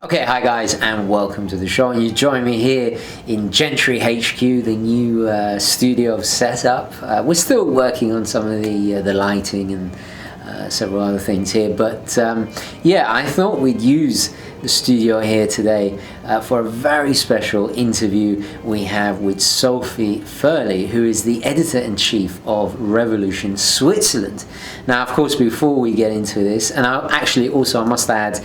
Okay, hi guys, and welcome to the show. And you join me here in Gentry HQ, the new studio setup. We're still working on some of the lighting and several other things here, but yeah, I thought we'd use the studio here today for a very special interview we have with Sophie Furley, who is the editor-in-chief of Revolution Switzerland. Now, of course, before we get into this, and I must add,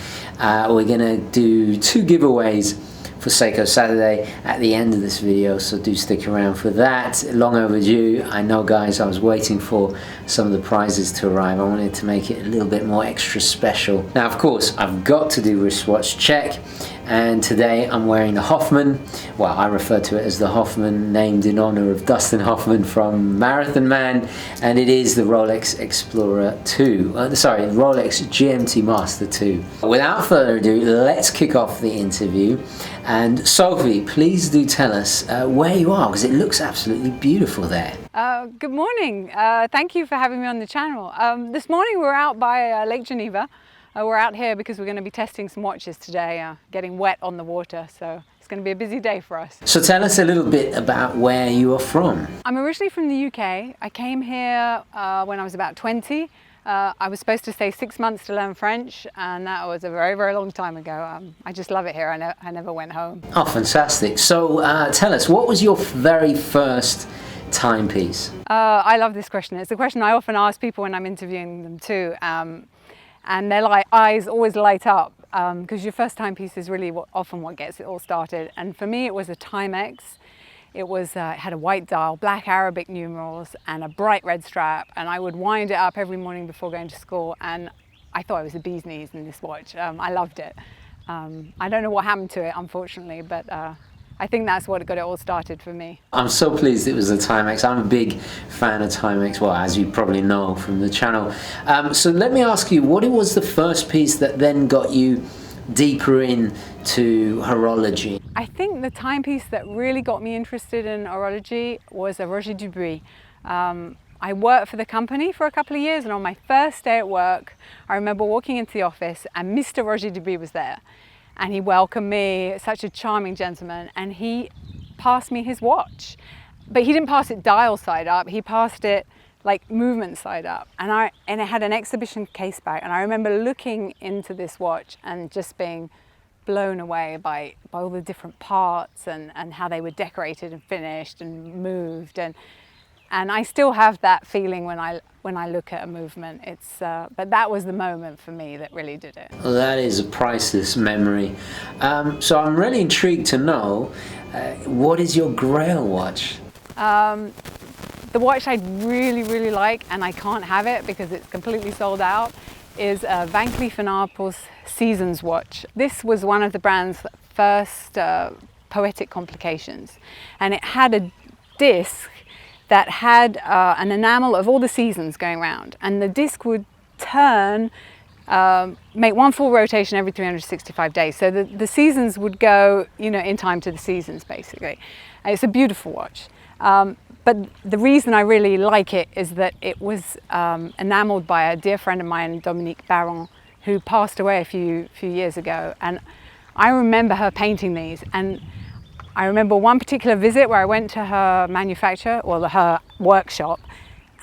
we're going to do 2 giveaways for Seiko Saturday at the end of this video, so do stick around for that. Long overdue. I know, guys, I was waiting for some of the prizes to arrive. I wanted to make it a little bit more extra special. Now, of course, I've got to do wristwatch check, and today I'm wearing the Hoffman. Well, I refer to it as the Hoffman, named in honor of Dustin Hoffman from Marathon Man, and it is the Rolex Explorer 2. Rolex GMT Master 2. Without further ado, let's kick off the interview. And Sophie, please do tell us where you are, because it looks absolutely beautiful there. Good morning. Thank you for having me on the channel. This morning we're out by Lake Geneva. We're out here because we're going to be testing some watches today, getting wet on the water, so it's going to be a busy day for us. So tell us a little bit about where you are from. I'm originally from the UK. I came here when I was about 20. I was supposed to stay 6 months to learn French, and that was a very, very long time ago. I just love it here. I never went home. Oh, fantastic. So tell us, what was your very first timepiece? I love this question. It's a question I often ask people when I'm interviewing them too. And their eyes always light up because your first timepiece is really often what gets it all started. And for me, it was a Timex. It had a white dial, black Arabic numerals, and a bright red strap. And I would wind it up every morning before going to school. And I thought I was a bee's knees in this watch. I loved it. I don't know what happened to it, unfortunately, but I think that's what got it all started for me. I'm so pleased it was a Timex. I'm a big fan of Timex, well, as you probably know from the channel. So let me ask you, what was the first piece that then got you deeper into horology? I think the timepiece that really got me interested in horology was a Roger Dubuis. I worked for the company for a couple of years, and on my first day at work, I remember walking into the office and Mr. Roger Dubuis was there. And he welcomed me, such a charming gentleman, and he passed me his watch. But he didn't pass it dial side up, he passed it like movement side up. And it had an exhibition case back, and I remember looking into this watch and just being blown away by all the different parts and how they were decorated and finished and moved. And I still have that feeling when I look at a movement. But that was the moment for me that really did it. Well, that is a priceless memory. So I'm really intrigued to know, what is your grail watch? The watch I really, really like, and I can't have it because it's completely sold out, is Van Cleef & Arpels Seasons watch. This was one of the brand's first poetic complications, and it had a disc that had an enamel of all the seasons going around, and the disc would turn, make one full rotation every 365 days. So the seasons would go, in time to the seasons, basically. And it's a beautiful watch. But the reason I really like it is that it was enameled by a dear friend of mine, Dominique Baron, who passed away a few years ago. And I remember her painting these. And I remember one particular visit where I went to her manufacturer, or her workshop,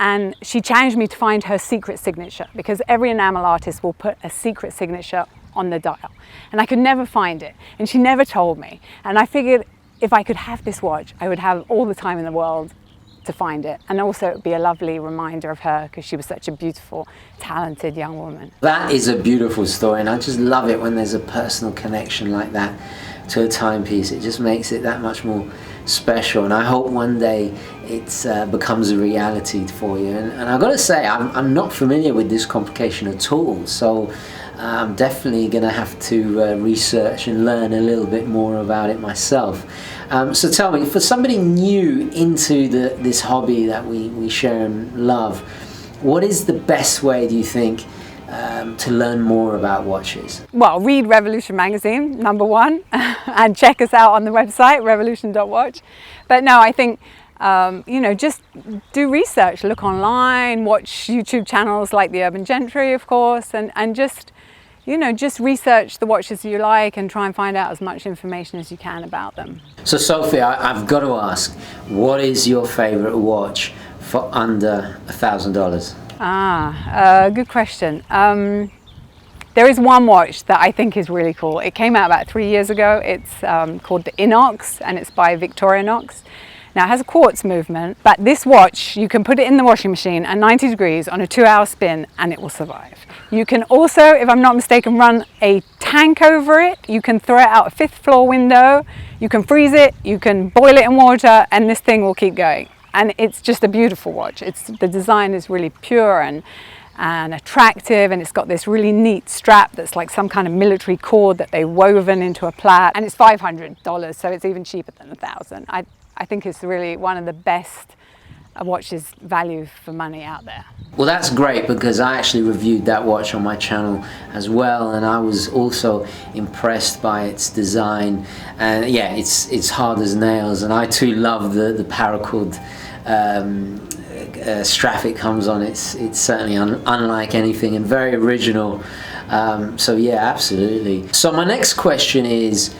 and she challenged me to find her secret signature, because every enamel artist will put a secret signature on the dial. And I could never find it. And she never told me. And I figured if I could have this watch, I would have all the time in the world to find it. And also it would be a lovely reminder of her, because she was such a beautiful, talented young woman. That is a beautiful story, and I just love it when there's a personal connection like that to a timepiece. It just makes it that much more special, and I hope one day it becomes a reality for you. And I've got to say, I'm not familiar with this complication at all, so I'm definitely going to have to research and learn a little bit more about it myself. So tell me, for somebody new into this hobby that we share and love, what is the best way, do you think, to learn more about watches? Well, read Revolution magazine, number one, and check us out on the website, revolution.watch. But no, I think, just do research, look online, watch YouTube channels like the Urban Gentry, of course, and just just research the watches you like and try and find out as much information as you can about them. So Sophie, I've got to ask, what is your favorite watch for under $1,000? Good question. There is one watch that I think is really cool. It came out about 3 years ago. It's called the Inox, and it's by Victorinox. Now it has a quartz movement, but this watch, you can put it in the washing machine at 90 degrees on a 2-hour spin and it will survive. You can also, if I'm not mistaken, run a tank over it. You can throw it out a 5th floor window. You can freeze it, you can boil it in water, and this thing will keep going. And it's just a beautiful watch. The design is really pure and attractive, and it's got this really neat strap that's like some kind of military cord that they've woven into a plaid, and it's $500, so it's even cheaper than $1,000. I think it's really one of the best watches value for money out there. Well, that's great, because I actually reviewed that watch on my channel as well, and I was also impressed by its design. And yeah, it's hard as nails, and I too love the paracord strap it comes on. It's certainly unlike anything and very original. So yeah, absolutely. So my next question is,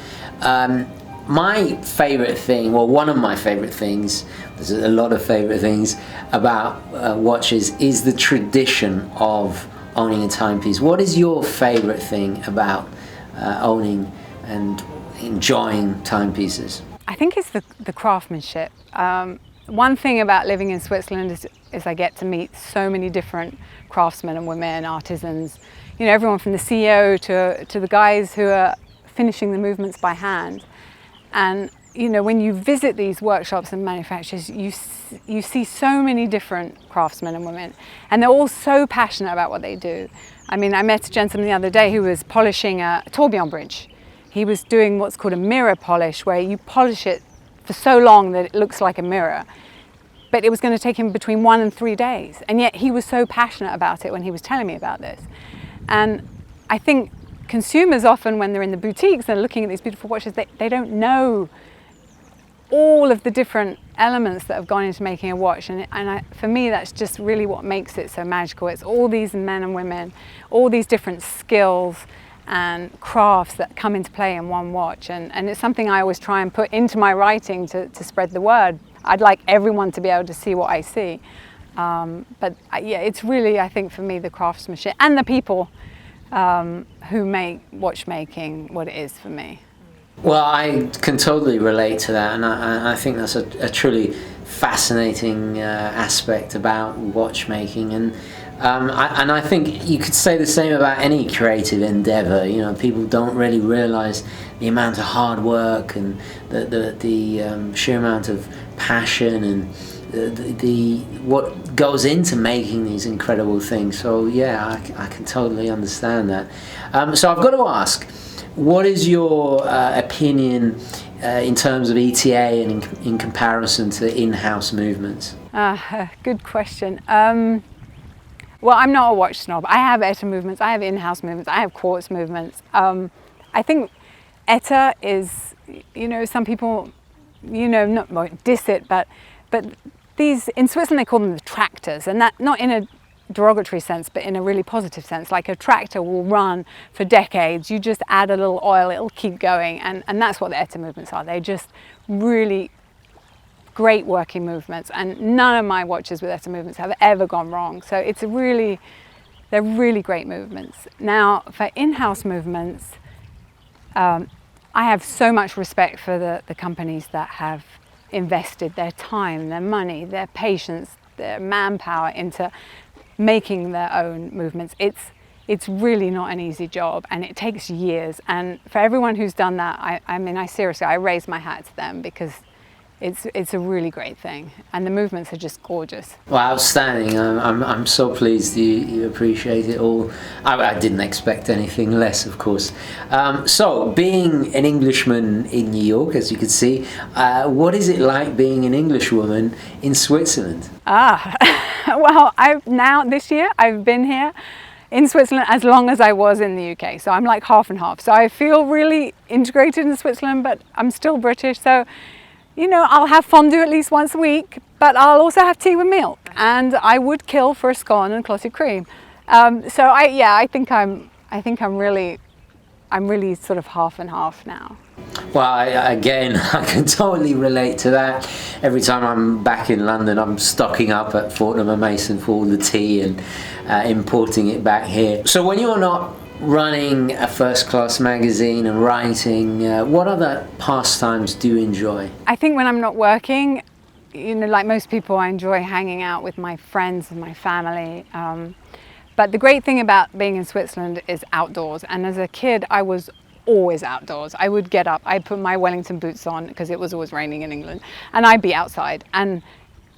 my favorite thing, well, one of my favorite things, there's a lot of favorite things about watches, is the tradition of owning a timepiece. What is your favorite thing about owning and enjoying timepieces? I think it's the craftsmanship. One thing about living in Switzerland is I get to meet so many different craftsmen and women, artisans, everyone from the CEO to the guys who are finishing the movements by hand. And when you visit these workshops and manufacturers, you see so many different craftsmen and women, and they're all so passionate about what they do. I mean, I met a gentleman the other day who was polishing a tourbillon bridge. He was doing what's called a mirror polish, where you polish it for so long that it looks like a mirror. But it was going to take him between 1 and 3 days, and yet he was so passionate about it when he was telling me about this. And I think consumers often, when they're in the boutiques and looking at these beautiful watches, they don't know all of the different elements that have gone into making a watch. For me, that's just really what makes it so magical. It's all these men and women, all these different skills and crafts that come into play in one watch. And it's something I always try and put into my writing to spread the word. I'd like everyone to be able to see what I see. But yeah, it's really, I think, for me, the craftsmanship and the people who make watchmaking what it is for me. Well, I can totally relate to that, and I think that's a truly fascinating aspect about watchmaking, and I think you could say the same about any creative endeavor. People don't really realize the amount of hard work and the sheer amount of passion and the what goes into making these incredible things. So yeah, I can totally understand that. So I've got to ask, what is your opinion in terms of ETA and in comparison to in-house movements? Good question. Well, I'm not a watch snob. I have ETA movements, I have in-house movements, I have quartz movements. I think ETA is, some people, not diss it, but these, in Switzerland they call them the tractors, and that not in a derogatory sense, but in a really positive sense. Like a tractor will run for decades. You just add a little oil, it'll keep going, and that's what the ETA movements are. They're just really great working movements, and none of my watches with ETA movements have ever gone wrong. So they're really great movements. Now, for in-house movements, I have so much respect for the companies that have invested their time, their money, their patience, their manpower into making their own movements. It's really not an easy job, and it takes years. And for everyone who's done that, I seriously, I raise my hat to them, because it's a really great thing, and the movements are just gorgeous. Well, outstanding. I'm so pleased you appreciate it all. I didn't expect anything less, of course. So, being an Englishman in New York, as you can see, what is it like being an Englishwoman in Switzerland? Well, this year I've been here in Switzerland as long as I was in the UK, so I'm like half and half. So I feel really integrated in Switzerland, but I'm still British. So I'll have fondue at least once a week, but I'll also have tea with milk, and I would kill for a scone and clotted cream. I think I'm I think I'm really sort of half and half now. Well, again, I can totally relate to that. Every time I'm back in London, I'm stocking up at Fortnum & Mason for all the tea and importing it back here. So when you're not running a first-class magazine and writing, what other pastimes do you enjoy? I think when I'm not working, you know, like most people, I enjoy hanging out with my friends and my family. But the great thing about being in Switzerland is outdoors. And as a kid, I was always outdoors. I would get up, I'd put my Wellington boots on because it was always raining in England, and I'd be outside. And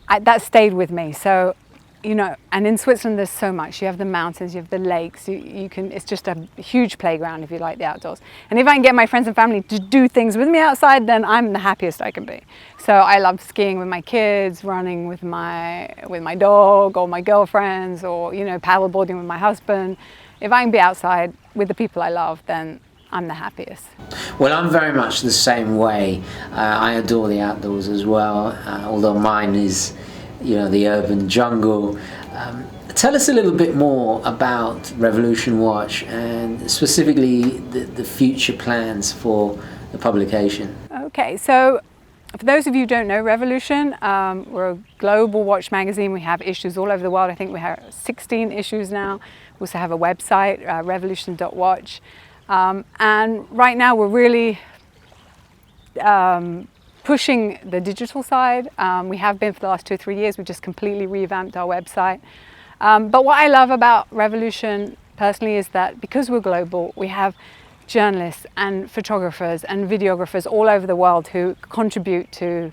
that stayed with me. So, you know, and in Switzerland there's so much. You have the mountains, you have the lakes, you can, it's just a huge playground if you like the outdoors. And if I can get my friends and family to do things with me outside, then I'm the happiest I can be. So I love skiing with my kids, running with my dog or my girlfriends, or, you know, paddleboarding with my husband. If I can be outside with the people I love, then I'm the happiest. Well, I'm very much the same way. I adore the outdoors as well, although mine is, you know, the urban jungle. Tell us a little bit more about Revolution Watch and specifically the future plans for the publication. Okay, so for those of you who don't know Revolution, we're a global watch magazine. We have issues all over the world. I think we have 16 issues now. We also have a website, revolution.watch. And right now we're really pushing the digital side. We have been for the last 2 or 3 years. We just completely revamped our website. But what I love about Revolution personally is that because we're global, we have journalists and photographers and videographers all over the world who contribute to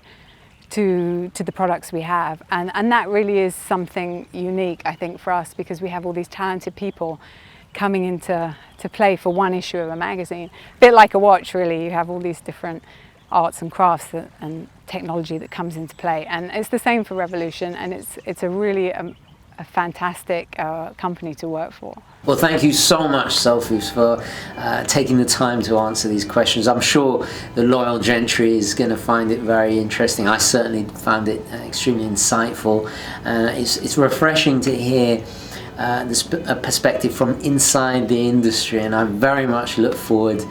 the products we have. And that really is something unique, I think, for us, because we have all these talented people coming into play for one issue of a magazine. A bit like a watch, really. You have all these different arts and crafts and technology that comes into play, and it's the same for Revolution, and it's a really a fantastic company to work for. Well, thank you so much, Sophie, for taking the time to answer these questions. I'm sure the loyal gentry is going to find it very interesting. I certainly found it extremely insightful. It's refreshing to hear a perspective from inside the industry, and I very much look forward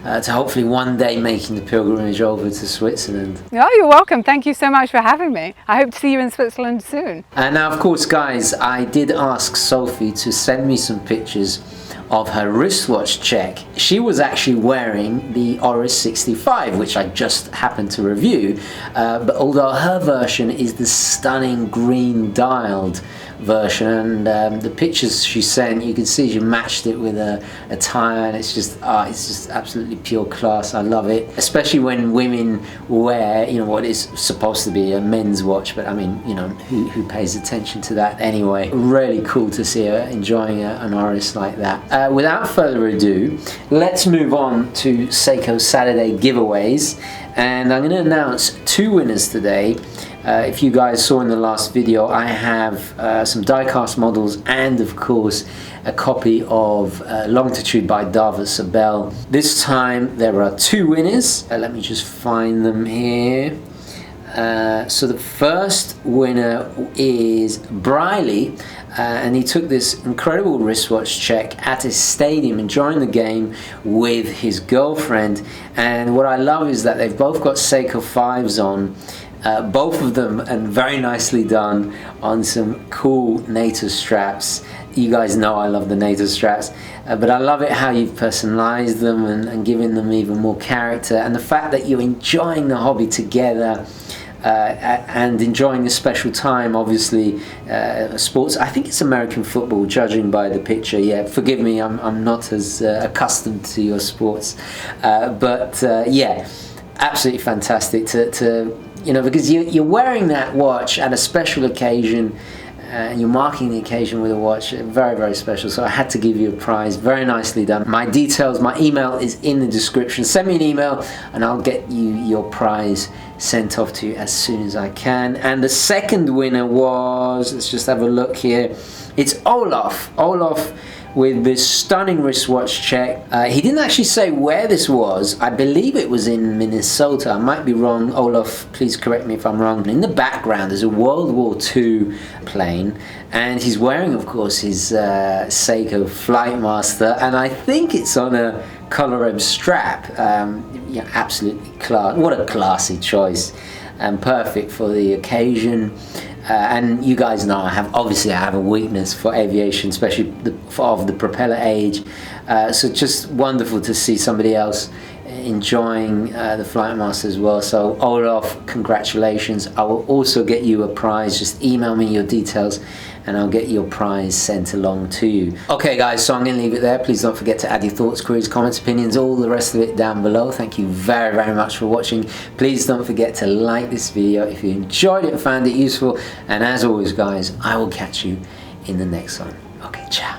to hopefully one day making the pilgrimage over to Switzerland. Oh, you're welcome. Thank you so much for having me. I hope to see you in Switzerland soon. And now, of course, guys, I did ask Sophie to send me some pictures of her wristwatch check. She was actually wearing the Auris 65, which I just happened to review, but although her version is the stunning green dialed version, and the pictures she sent, you can see she matched it with a tie, and it's just absolutely pure class. I love it, especially when women wear, you know, what is supposed to be a men's watch, but I mean, you know, who pays attention to that anyway? Really cool to see her enjoying an Auris like that. Without further ado, let's move on to Seiko Saturday giveaways, and I'm going to announce 2 winners today. If you guys saw in the last video, I have some die-cast models and, of course, a copy of Longitude by Dava Sabel. This time there are 2 winners. Let me just find them here. So the first winner is Briley, and he took this incredible wristwatch check at a stadium enjoying the game with his girlfriend. And what I love is that they've both got Seiko 5s on. Both of them, and very nicely done on some cool NATO straps. You guys know I love the NATO straps, but I love it how you've personalized them and given them even more character, and the fact that you're enjoying the hobby together and enjoying a special time. Obviously, sports, I think it's American football, judging by the picture. Yeah, forgive me, I'm not as accustomed to your sports, but yeah, absolutely fantastic to you know, because you're wearing that watch at a special occasion, and you're marking the occasion with a watch. Very, very special. So I had to give you a prize. Very nicely done. My details, my email is in the description. Send me an email and I'll get you your prize sent off to you as soon as I can. And the second winner was, let's just have a look here. It's Olaf. Olaf with this stunning wristwatch check. He didn't actually say where this was. I believe it was in Minnesota. I might be wrong. Olaf, please correct me if I'm wrong. In the background there's a World War II plane, and he's wearing, of course, his Seiko Flightmaster, and I think it's on a collar strap. Yeah, absolutely class. What a classy choice, and perfect for the occasion. And you guys know I have a weakness for aviation, especially of the propeller age. So just wonderful to see somebody else enjoying the Flightmaster as well. So Olaf, congratulations. I will also get you a prize. Just email me your details and I'll get your prize sent along to you. Okay guys, so I'm going to leave it there. Please don't forget to add your thoughts, queries, comments, opinions, all the rest of it down below. Thank you very, very much for watching. Please don't forget to like this video if you enjoyed it and found it useful. And as always guys, I will catch you in the next one. Okay, ciao.